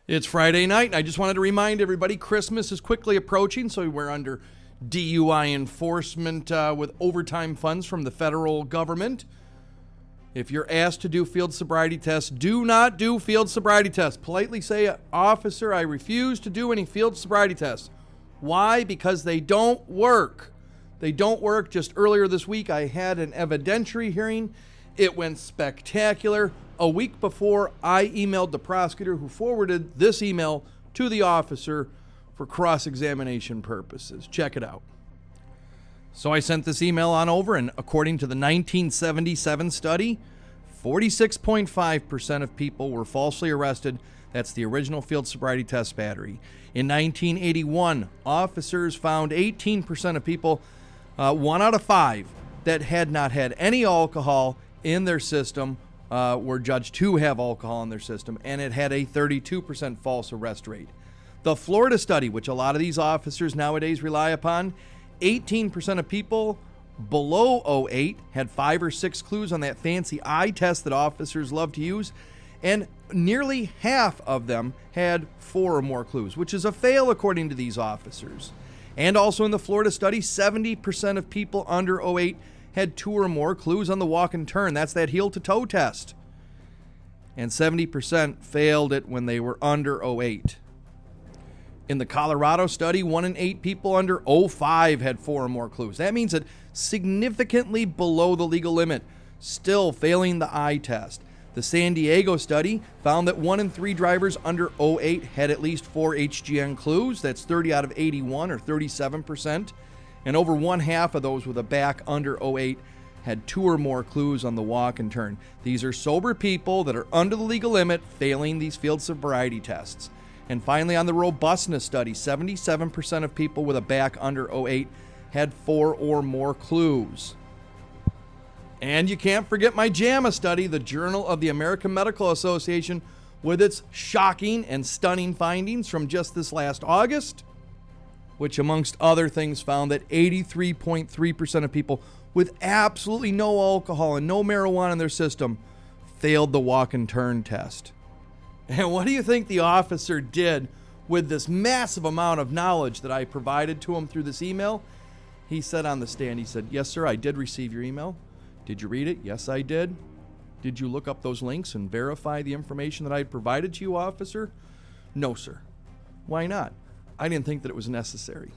It's Friday night, and I just wanted to remind everybody Christmas is quickly approaching, so we're under DUI enforcement with overtime funds from the federal government. If you're asked to do field sobriety tests, do not do field sobriety tests. Politely say, officer, I refuse to do any field sobriety tests. Why? Because they don't work. They don't work. Just earlier this week, I had an evidentiary hearing. It went spectacular. A week before, I emailed the prosecutor who forwarded this email to the officer for cross-examination purposes. Check it out. So I sent this email on over, and according to the 1977 study, 46.5% of people were falsely arrested. That's the original field sobriety test battery. In 1981, officers found 18% of people, 1 out of 5, that had not had any alcohol in their system were judged to have alcohol in their system, and it had a 32% false arrest rate. The Florida study, which a lot of these officers nowadays rely upon, 18% of people below 08 had 5 or 6 clues on that fancy eye test that officers love to use, and nearly half of them had 4 or more clues, which is a fail according to these officers. And also in the Florida study, 70% of people under 08 had 2 or more clues on the walk and turn. That's that heel to toe test. And 70% failed it when they were under 08. In the Colorado study, 1 in 8 people under 05 had 4 or more clues. That means that significantly below the legal limit, still failing the eye test. The San Diego study found that 1 in 3 drivers under 08 had at least 4 HGN clues. That's 30 out of 81, or 37%. And over 1/2 of those with a back under 08 had 2 or more clues on the walk and turn. These are sober people that are under the legal limit failing these field sobriety tests. And finally, on the robustness study, 77% of people with a back under 08 had 4 or more clues. And you can't forget my JAMA study, the Journal of the American Medical Association, with its shocking and stunning findings from just this last August, which amongst other things found that 83.3% of people with absolutely no alcohol and no marijuana in their system failed the walk and turn test. And what do you think the officer did with this massive amount of knowledge that I provided to him through this email? He said on the stand, he said, "Yes, sir, I did receive your email. Did you read it?" "Yes, I did." "Did you look up those links and verify the information that I had provided to you, officer?" "No, sir." "Why not?" "I didn't think that it was necessary."